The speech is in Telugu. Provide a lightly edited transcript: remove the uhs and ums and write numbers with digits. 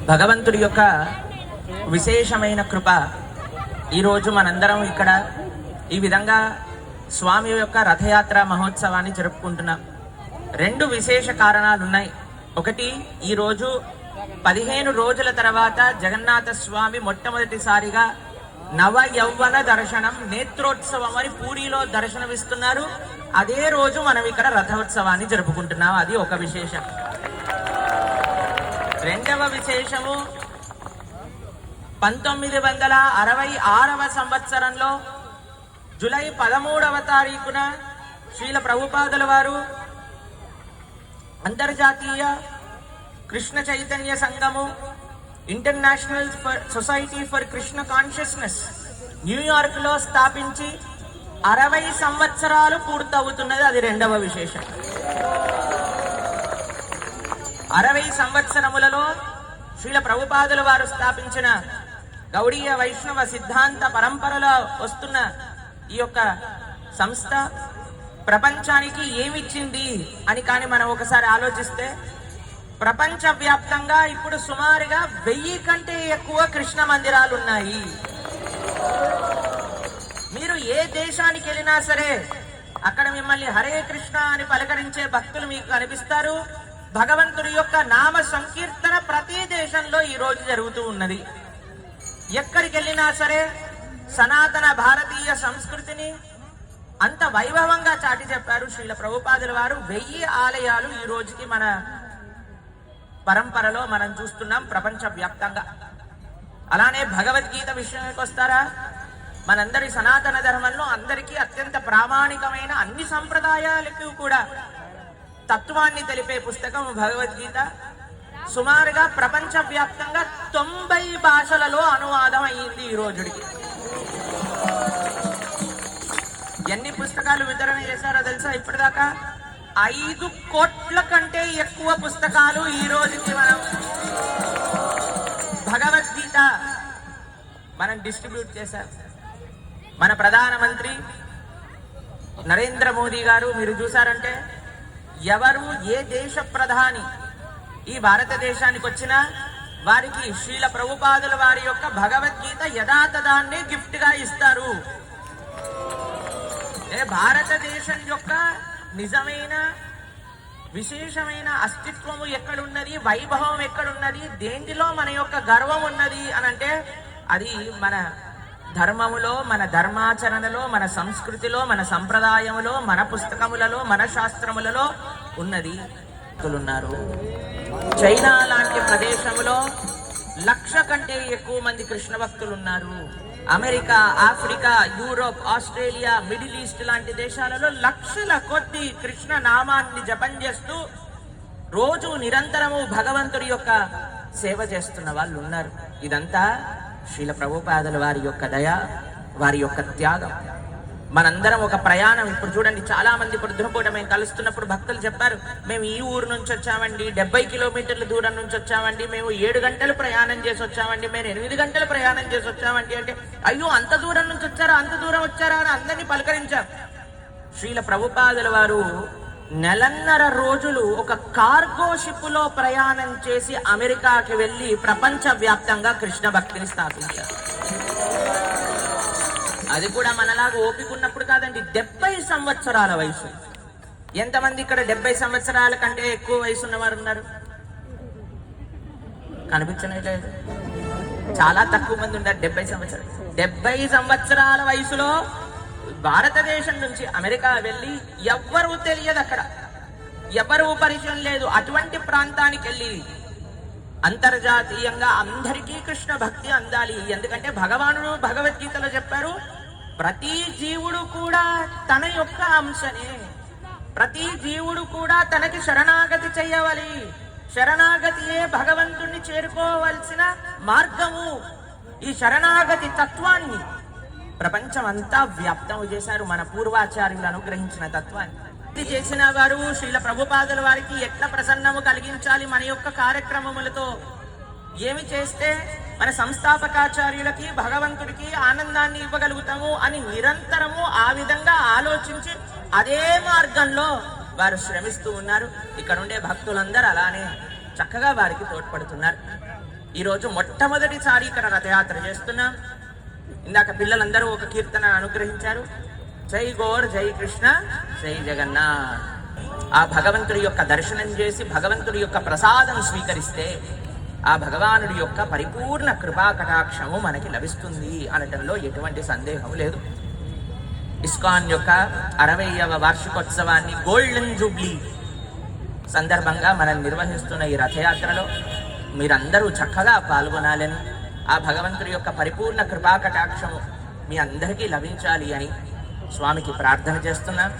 భగవంతుడి యొక్క విశేషమైన కృప ఈరోజు మనందరం ఇక్కడ ఈ విధంగా స్వామి యొక్క రథయాత్ర మహోత్సవాన్ని జరుపుకుంటున్నాం. రెండు విశేష కారణాలు ఉన్నాయి. ఒకటి, ఈరోజు 15 రోజుల తర్వాత జగన్నాథ స్వామి మొట్టమొదటిసారిగా నవ యౌవన దర్శనం నేత్రోత్సవం అని పూరిలో దర్శనమిస్తున్నారు. అదే రోజు మనం ఇక్కడ రథోత్సవాన్ని జరుపుకుంటున్నాం. అది ఒక విశేషం. రెండవ విశేషము, 1966వ సంవత్సరంలో జూలై 13వ తారీఖున శ్రీల ప్రభుపాదుల వారు అంతర్జాతీయ కృష్ణ చైతన్య సంఘము international society for Krishna consciousness New York లో స్థాపించి 60 సంవత్సరాలు పూర్తవుతున్నది. అది రెండవ విశేషం. 60 సంవత్సరములలో శ్రీల ప్రభుపాదుల వారు స్థాపించిన గౌడీయ వైష్ణవ సిద్ధాంత పరంపరలో వస్తున్న ఈ యొక్క సంస్థ ప్రపంచానికి ఏమిచ్చింది అని కానీ మనం ఒకసారి ఆలోచిస్తే, ప్రపంచవ్యాప్తంగా ఇప్పుడు సుమారుగా 1000 కంటే ఎక్కువ కృష్ణ మందిరాలు ఉన్నాయి. మీరు ఏ దేశానికి వెళ్ళినా సరే అక్కడ మిమ్మల్ని హరే కృష్ణ అని పలకరించే భక్తులు మీకు కనిపిస్తారు. భగవంతుడి యొక్క నామ సంకీర్తన ప్రతి దేశంలో ఈ రోజు జరుగుతూ ఉన్నది. ఎక్కడికి వెళ్ళినా సరే సనాతన భారతీయ సంస్కృతిని అంత వైభవంగా చాటి చెప్పారు శ్రీల ప్రభుపాదుల వారు. 1000 ఆలయాలు ఈ రోజుకి మన పరంపరలో మనం చూస్తున్నాం ప్రపంచ వ్యాప్తంగా. అలానే భగవద్గీత విషయానికి వస్తారా, మనందరి సనాతన ధర్మంలో అందరికీ అత్యంత ప్రామాణికమైన అన్ని సంప్రదాయాలకు కూడా తత్వాన్ని తెలిపే పుస్తకం భగవద్గీత. సుమారుగా ప్రపంచ వ్యాప్తంగా 90 భాషలలో అనువాదం అయ్యింది ఈ రోజుడికి. ఎన్ని పుస్తకాలు వితరణ చేశారో తెలుసా? ఇప్పటిదాకా 5 కోట్ల కంటే ఎక్కువ పుస్తకాలు ఈ రోజుకి మనం భగవద్గీత మనం డిస్ట్రిబ్యూట్ చేశారు. మన ప్రధానమంత్రి నరేంద్ర మోదీ గారు మీరు చూసారంటే, ఎవరు ఏ దేశ ప్రధాని ఈ భారతదేశానికి వచ్చినా వారికి శ్రీల ప్రభుపాదుల వారి యొక్క భగవద్గీత యథాతథాన్ని గిఫ్ట్ గా ఇస్తారు. భారతదేశం యొక్క నిజమైన విశేషమైన అస్తిత్వము ఎక్కడున్నది, వైభవం ఎక్కడున్నది, దేంటిలో మన యొక్క గర్వం ఉన్నది అని అంటే అది మన ధర్మములో, మన ధర్మాచరణలో, మన సంస్కృతిలో, మన సంప్రదాయములో, మన పుస్తకములలో, మన శాస్త్రములలో ఉన్నది. ఉన్నారు చైనా లాంటి ప్రదేశంలో 1,00,000 కంటే ఎక్కువ మంది కృష్ణ భక్తులు ఉన్నారు. America, Africa, Europe, Australia, middle east లాంటి దేశాలలో లక్షల కొద్ది కృష్ణ నామాన్ని జపం చేస్తూ రోజు నిరంతరము భగవంతుడి యొక్క సేవ చేస్తున్న వాళ్ళు ఉన్నారు. ఇదంతా శ్రీల ప్రభుపాదుల వారి యొక్క దయ, వారి యొక్క త్యాగం. మనందరం ఒక ప్రయాణం. ఇప్పుడు చూడండి, చాలా మంది పొద్దునపూట మేము కలుస్తున్నప్పుడు భక్తులు చెప్పారు, మేము ఈ ఊరు నుంచి వచ్చామండి, 70 కిలోమీటర్ల దూరం నుంచి వచ్చామండి, మేము 7 గంటలు ప్రయాణం చేసి వచ్చామండి, మేము 8 గంటలు ప్రయాణం చేసి వచ్చామండి అంటే, అయ్యో అంత దూరం నుంచి వచ్చారా, అంత దూరం వచ్చారా అని అందరినీ పలకరించారు. శ్రీల ప్రభుపాదుల వారు 1.5 రోజులు ఒక కార్గో షిప్లో ప్రయాణం చేసి అమెరికాకి వెళ్ళి ప్రపంచ వ్యాప్తంగా కృష్ణ భక్తిని స్థాపించారు. అది కూడా మనలాగా ఓపిక ఉన్నప్పుడు కాదండి. 70 సంవత్సరాల వయసు. ఎంతమంది ఇక్కడ 70 సంవత్సరాల కంటే ఎక్కువ వయసు ఉన్నవారు ఉన్నారు? కనిపించలేదు. చాలా తక్కువ మంది ఉన్నారు 70 సంవత్సరాలు. 70 సంవత్సరాల వయసులో భారతదేశం నుంచి అమెరికా వెళ్ళి, ఎవ్వరూ తెలియదు అక్కడ, ఎవరూ పరిచయం లేదు, అటువంటి ప్రాంతానికి వెళ్ళి అంతర్జాతీయంగా అందరికీ కృష్ణ భక్తి అందాలి. ఎందుకంటే భగవానుడు భగవద్గీతలో చెప్పారు, ప్రతి జీవుడు కూడా తన యొక్క అంశనే, ప్రతి జీవుడు కూడా తనకి శరణాగతి చెయ్యవాలి. శరణాగతియే భగవంతుణ్ణి చేరుకోవలసిన మార్గము. ఈ శరణాగతి తత్వాన్ని ప్రపంచమంతా వ్యాప్తం చేశారు మన పూర్వాచార్యులు అనుగ్రహించిన తత్వాన్ని. ఇది చేసిన వారు శ్రీల ప్రభుపాదుల వారికి ఎట్లా ప్రసన్నము కలిగించాలి, మన యొక్క కార్యక్రమములతో ఏమి చేస్తే మన సంస్థాపకాచార్యులకి భగవంతుడికి ఆనందాన్ని ఇవ్వగలుగుతాము అని నిరంతరము ఆ విధంగా ఆలోచించి అదే మార్గంలో వారు శ్రమిస్తూ ఉన్నారు. ఇక్కడ ఉండే భక్తులందరూ అలానే చక్కగా వారికి తోడ్పడుతున్నారు. ఈరోజు మొట్టమొదటిసారి ఇక్కడ రథయాత్ర చేస్తున్నాం. ఇందాక పిల్లలందరూ ఒక కీర్తన అనుగ్రహించారు, జై గోర్ జై కృష్ణ జై జగన్నాథ్. ఆ భగవంతుడి యొక్క దర్శనం చేసి భగవంతుడి యొక్క ప్రసాదం స్వీకరిస్తే ఆ భగవానుడి యొక్క పరిపూర్ణ కృపా కటాక్షము మనకి లభిస్తుంది అనటంలో ఎటువంటి సందేహం లేదు. ఇస్కాన్ యొక్క 60వ వార్షికోత్సవాన్ని గోల్డెన్ జూబ్లీ సందర్భంగా మనం నిర్వహిస్తున్న ఈ రథయాత్రలో మీరందరూ చక్కగా పాల్గొనాలని, ఆ భగవంతుడి యొక్క పరిపూర్ణ కృపా కటాక్షము మీ అందరికీ లభించాలి అని స్వామికి ప్రార్థన చేస్తున్నాం.